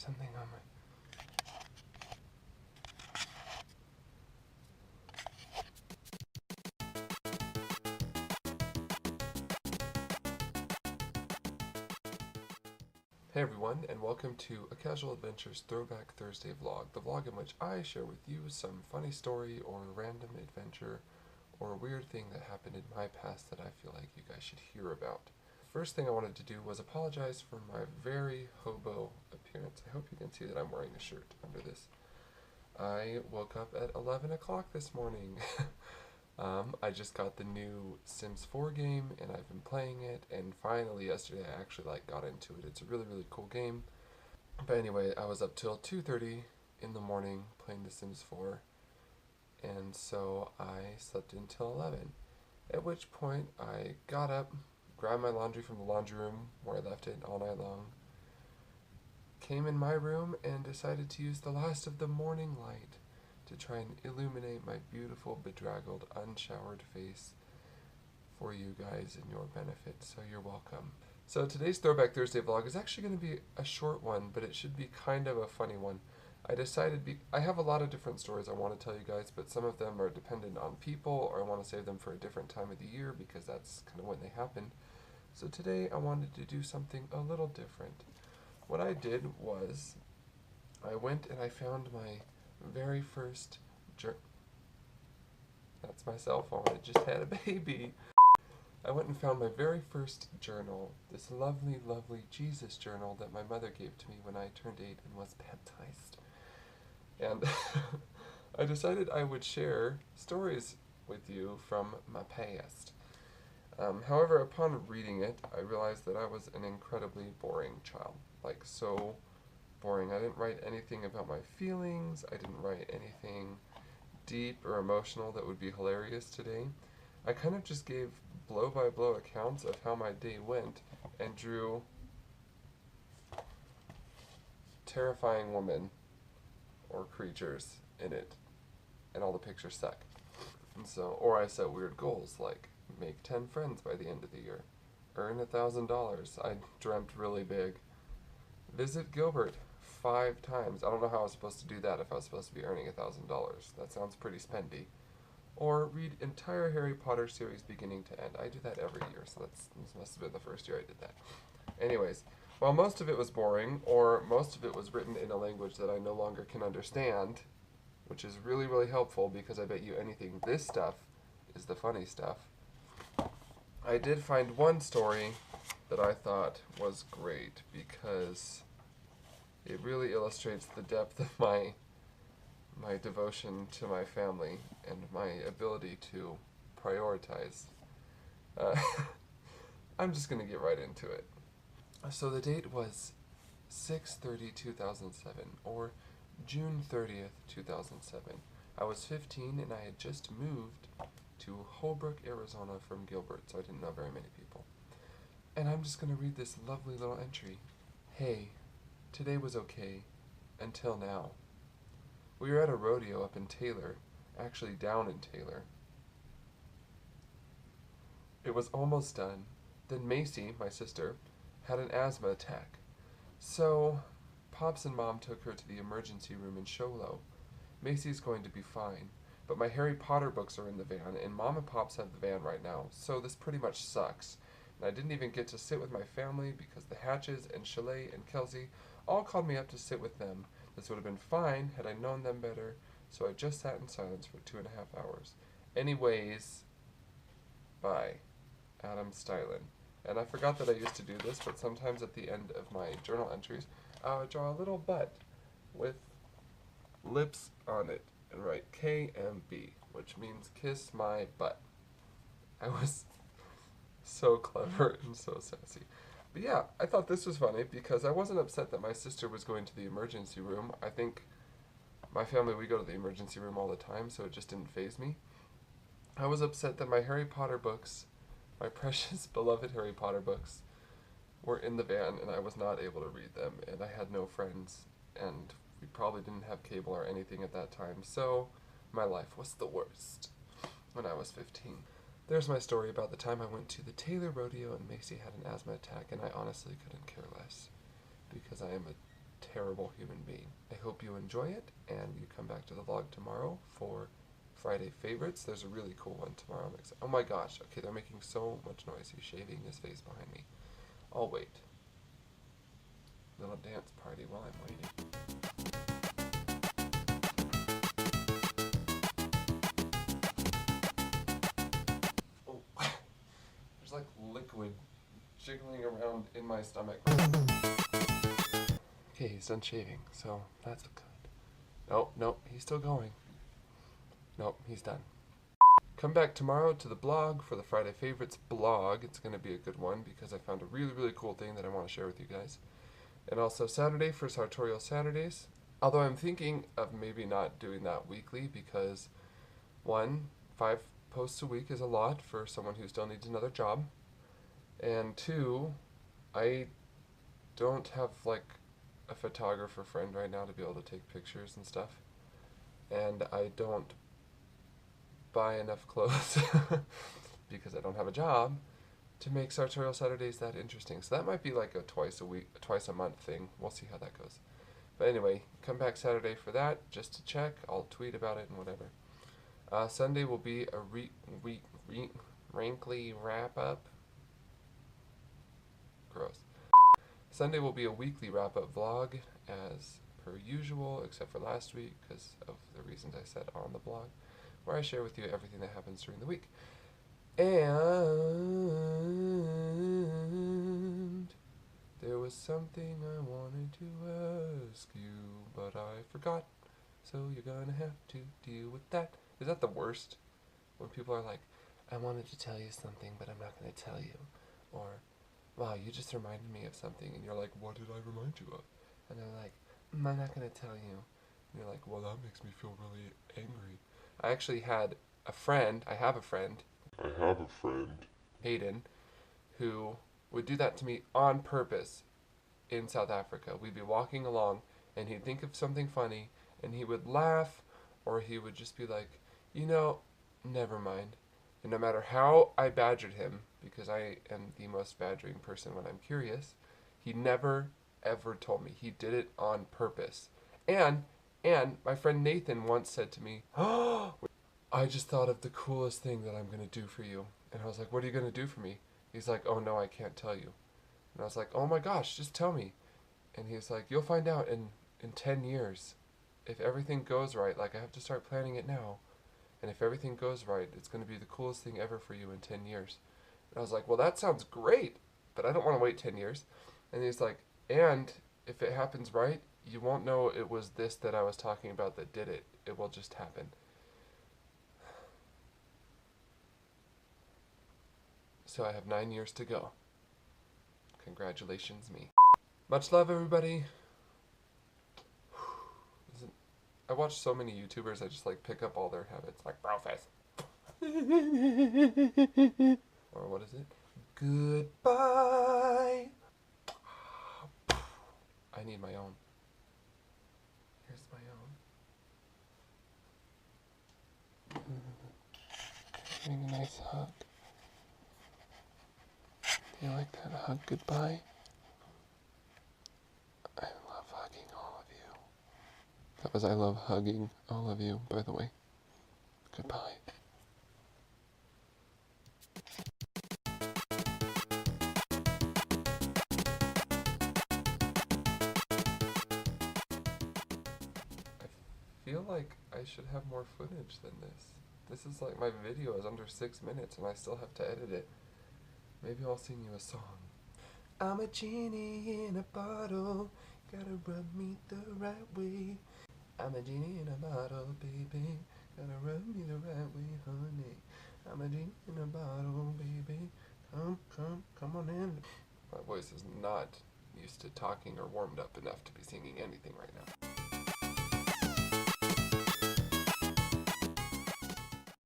There's something on my... Hey everyone, and welcome to A Casual Adventures Throwback Thursday vlog, the vlog in which I share with you some funny story or random adventure or a weird thing that happened in my past that I feel like you guys should hear about. First thing I wanted to do was apologize for my very hobo appearance. I hope you can see that I'm wearing a shirt under this. I woke up at 11 o'clock this morning. I just got the new Sims 4 game and I've been playing it, and finally yesterday I actually got into it. It's a really, really cool game. But anyway, I was up till 2:30 in the morning playing The Sims 4, and so I slept until 11. At which point I got up, grabbed my laundry from the laundry room where I left it all night long, came in my room and decided to use the last of the morning light to try and illuminate my beautiful, bedraggled, unshowered face for you guys and your benefit, so you're welcome. So today's Throwback Thursday vlog is actually going to be a short one, but it should be kind of a funny one. I have a lot of different stories I want to tell you guys, but some of them are dependent on people, or I want to save them for a different time of the year because that's kind of when they happen. So today I wanted to do something a little different. What I did was I went and I found my very first that's my cell phone. I just had a baby. I went and found my very first journal, this lovely, lovely Jesus journal that my mother gave to me when I turned 8 and was baptized. And I decided I would share stories with you from my past. However, upon reading it, I realized that I was an incredibly boring child. Like, so boring. I didn't write anything about my feelings. I didn't write anything deep or emotional that would be hilarious today. I kind of just gave blow-by-blow accounts of how my day went and drew terrifying women or creatures in it, and all the pictures suck. And so, or I set weird goals like make 10 friends by the end of the year, earn $1,000. I dreamt really big. Visit Gilbert 5 times. I don't know how I was supposed to do that if I was supposed to be earning $1,000. That sounds pretty spendy. Or read entire Harry Potter series beginning to end. I do that every year, so this must have been the first year I did that. Anyways, while most of it was boring, or most of it was written in a language that I no longer can understand, which is really, really helpful because I bet you anything this stuff is the funny stuff, I did find one story that I thought was great because it really illustrates the depth of my devotion to my family and my ability to prioritize. I'm just going to get right into it. So the date was 6/30/2007, or June 30th, 2007. I was 15 and I had just moved to Holbrook, Arizona from Gilbert, so I didn't know very many people. And I'm just going to read this lovely little entry. Hey, today was okay, until now. We were at a rodeo up in Taylor, actually down in Taylor. It was almost done. Then Macy, my sister, had an asthma attack. So, Pops and Mom took her to the emergency room in Show Low. Macy's going to be fine, but my Harry Potter books are in the van, and Mom and Pops have the van right now, so this pretty much sucks. And I didn't even get to sit with my family because the Hatches and Chalet and Kelsey all called me up to sit with them. This would have been fine had I known them better, so I just sat in silence for 2.5 hours. Anyways, bye. Adam Stylen. And I forgot that I used to do this, but sometimes at the end of my journal entries, I would draw a little butt with lips on it and write KMB, which means kiss my butt. I was so clever and so sassy. But yeah, I thought this was funny because I wasn't upset that my sister was going to the emergency room. I think my family, we go to the emergency room all the time, so it just didn't faze me. I was upset that my Harry Potter books, my precious beloved Harry Potter books, were in the van and I was not able to read them, and I had no friends, and we probably didn't have cable or anything at that time, so my life was the worst when I was 15. There's my story about the time I went to the Taylor Rodeo and Macy had an asthma attack, and I honestly couldn't care less because I am a terrible human being. I hope you enjoy it, and you come back to the vlog tomorrow for Friday favorites. There's a really cool one tomorrow. Oh my gosh, okay, they're making so much noise. He's shaving his face behind me. I'll wait. Little dance party while I'm waiting. Oh, there's like liquid jiggling around in my stomach. Okay, he's done shaving, so that's good. Nope, he's still going. Nope, he's done. Come back tomorrow to the blog for the Friday Favorites blog. It's going to be a good one because I found a really, really cool thing that I want to share with you guys. And also Saturday for Sartorial Saturdays. Although I'm thinking of maybe not doing that weekly because, 1, 5 posts a week is a lot for someone who still needs another job. And 2, I don't have like a photographer friend right now to be able to take pictures and stuff. And I don't buy enough clothes because I don't have a job to make Sartorial Saturdays that interesting. So that might be like a twice a month thing. We'll see how that goes. But anyway, come back Saturday for that just to check. I'll tweet about it and whatever. Sunday will be a wrinkly wrap up. Gross. Sunday will be a weekly wrap-up vlog as per usual, except for last week because of the reasons I said on the blog, where I share with you everything that happens during the week. And there was something I wanted to ask you, but I forgot, so you're gonna have to deal with that. Is that the worst? When people are like, I wanted to tell you something, but I'm not gonna tell you. Or, wow, you just reminded me of something, and you're like, what did I remind you of? And they're like, I'm not going to tell you. And you're like, well, that makes me feel really angry. I actually had a friend, I have a friend, Hayden, who would do that to me on purpose in South Africa. We'd be walking along, and he'd think of something funny, and he would laugh, or he would just be like, never mind. And no matter how I badgered him, because I am the most badgering person when I'm curious, he never, ever told me. He did it on purpose. And my friend Nathan once said to me, oh, I just thought of the coolest thing that I'm going to do for you. And I was like, what are you going to do for me? He's like, oh no, I can't tell you. And I was like, oh my gosh, just tell me. And he's like, you'll find out in 10 years. If everything goes right, like I have to start planning it now. And if everything goes right, it's going to be the coolest thing ever for you in 10 years. And I was like, well, that sounds great, but I don't want to wait 10 years. And he's like, and if it happens right, you won't know it was this that I was talking about that did it. It will just happen. So I have 9 years to go. Congratulations, me. Much love, everybody. I watch so many YouTubers, I just like pick up all their habits, like brow face. Or what is it? Goodbye. I need my own. Here's my own. Getting a nice hug. Do you like that hug goodbye? I love hugging all of you. That was I love hugging all of you, by the way. Goodbye. I feel like I should have more footage than this. This is like my video is under 6 minutes and I still have to edit it. Maybe I'll sing you a song. I'm a genie in a bottle, gotta rub me the right way. I'm a genie in a bottle, baby, gotta rub me the right way, honey. I'm a genie in a bottle, baby, come on in. My voice is not used to talking or warmed up enough to be singing anything right now.